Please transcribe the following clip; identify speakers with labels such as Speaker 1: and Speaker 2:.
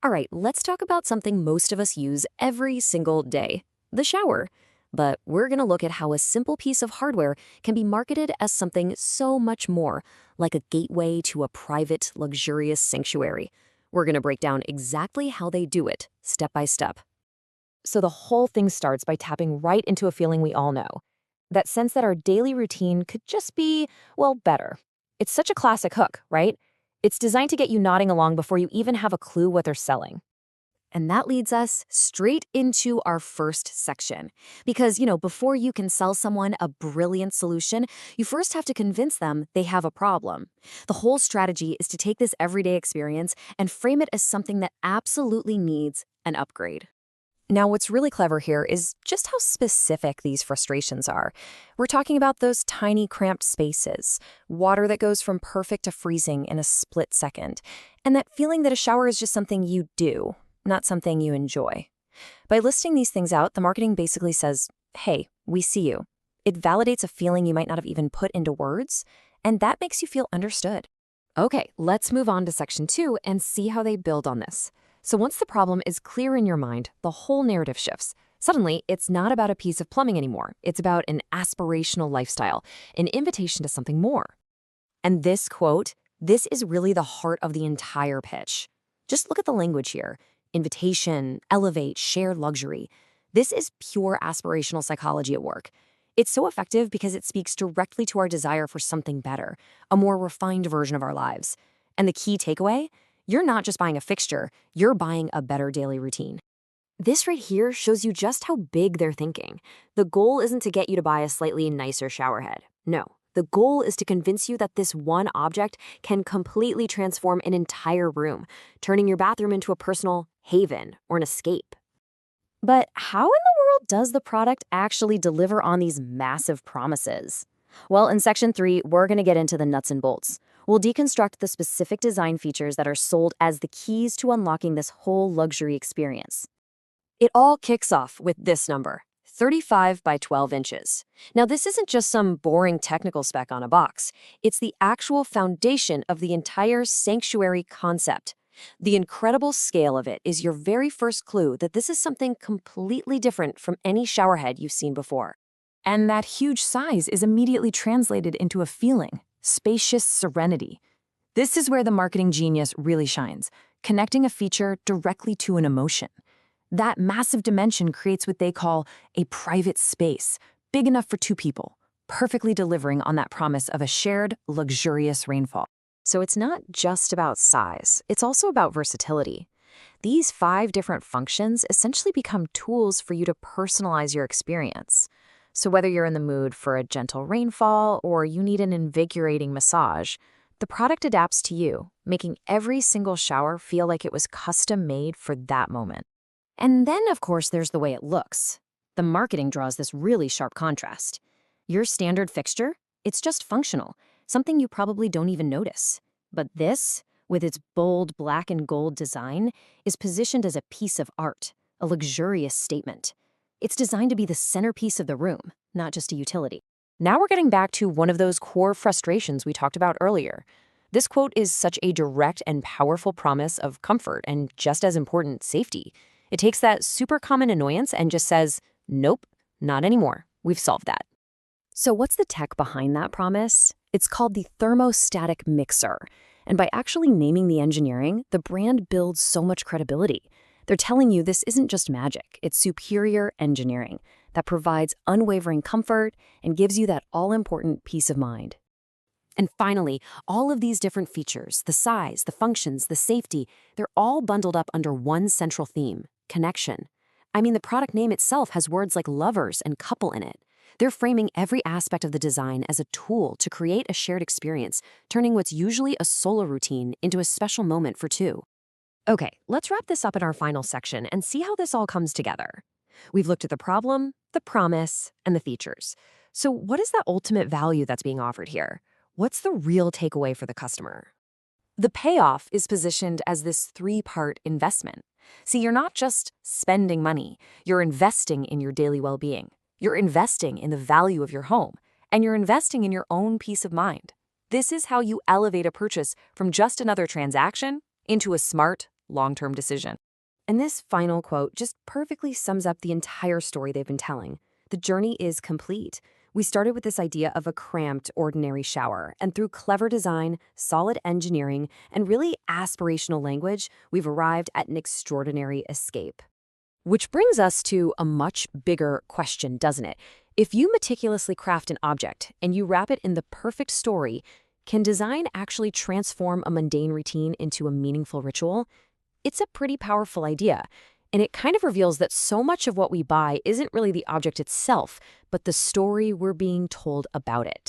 Speaker 1: All right, let's talk about something most of us use every single day, the shower. But we're going to look at how a simple piece of hardware can be marketed as something so much more, like a gateway to a private, luxurious sanctuary. We're going to break down exactly how they do it, step by step. So the whole thing starts by tapping right into a feeling we all know. That sense that our daily routine could just be, well, better. It's such a classic hook, right? It's designed to get you nodding along before you even have a clue what they're selling. And that leads us straight into our first section. Because, before you can sell someone a brilliant solution, you first have to convince them they have a problem. The whole strategy is to take this everyday experience and frame it as something that absolutely needs an upgrade. Now, what's really clever here is just how specific these frustrations are. We're talking about those tiny, cramped spaces, water that goes from perfect to freezing in a split second, and that feeling that a shower is just something you do, not something you enjoy. By listing these things out, the marketing basically says, hey, we see you. It validates a feeling you might not have even put into words, and that makes you feel understood. Okay, let's move on to section 2 and see how they build on this. So once the problem is clear in your mind, the whole narrative shifts. Suddenly, it's not about a piece of plumbing anymore. It's about an aspirational lifestyle, an invitation to something more. And this quote, this is really the heart of the entire pitch. Just look at the language here. Invitation, elevate, shared luxury. This is pure aspirational psychology at work. It's so effective because it speaks directly to our desire for something better, a more refined version of our lives. And the key takeaway? You're not just buying a fixture, you're buying a better daily routine. This right here shows you just how big they're thinking. The goal isn't to get you to buy a slightly nicer shower head. No, the goal is to convince you that this one object can completely transform an entire room, turning your bathroom into a personal haven or an escape. But how in the world does the product actually deliver on these massive promises? Well, in section 3, we're going to get into the nuts and bolts. We'll deconstruct the specific design features that are sold as the keys to unlocking this whole luxury experience. It all kicks off with this number, 35 by 12 inches. Now, this isn't just some boring technical spec on a box. It's the actual foundation of the entire sanctuary concept. The incredible scale of it is your very first clue that this is something completely different from any showerhead you've seen before. And that huge size is immediately translated into a feeling, spacious serenity. This is where the marketing genius really shines, connecting a feature directly to an emotion. That massive dimension creates what they call a private space, big enough for 2 people, perfectly delivering on that promise of a shared, luxurious rainfall. So it's not just about size, it's also about versatility. These 5 different functions essentially become tools for you to personalize your experience. So whether you're in the mood for a gentle rainfall or you need an invigorating massage, the product adapts to you, making every single shower feel like it was custom made for that moment. And then, of course, there's the way it looks. The marketing draws this really sharp contrast. Your standard fixture, it's just functional, something you probably don't even notice. But this, with its bold black and gold design, is positioned as a piece of art, a luxurious statement. It's designed to be the centerpiece of the room, not just a utility. Now we're getting back to one of those core frustrations we talked about earlier. This quote is such a direct and powerful promise of comfort and, just as important, safety. It takes that super common annoyance and just says, nope, not anymore. We've solved that. So what's the tech behind that promise? It's called the thermostatic mixer. And by actually naming the engineering, the brand builds so much credibility. They're telling you this isn't just magic, it's superior engineering that provides unwavering comfort and gives you that all-important peace of mind. And finally, all of these different features, the size, the functions, the safety, they're all bundled up under one central theme, connection. I mean, the product name itself has words like lovers and couple in it. They're framing every aspect of the design as a tool to create a shared experience, turning what's usually a solo routine into a special moment for 2. Okay, let's wrap this up in our final section and see how this all comes together. We've looked at the problem, the promise, and the features. So what is the ultimate value that's being offered here? What's the real takeaway for the customer? The payoff is positioned as this 3-part investment. See, you're not just spending money, you're investing in your daily well-being. You're investing in the value of your home, and you're investing in your own peace of mind. This is how you elevate a purchase from just another transaction into a smart, long-term decision. And this final quote just perfectly sums up the entire story they've been telling. The journey is complete. We started with this idea of a cramped, ordinary shower, and through clever design, solid engineering, and really aspirational language, we've arrived at an extraordinary escape. Which brings us to a much bigger question, doesn't it? If you meticulously craft an object and you wrap it in the perfect story, can design actually transform a mundane routine into a meaningful ritual? It's a pretty powerful idea, and it kind of reveals that so much of what we buy isn't really the object itself, but the story we're being told about it.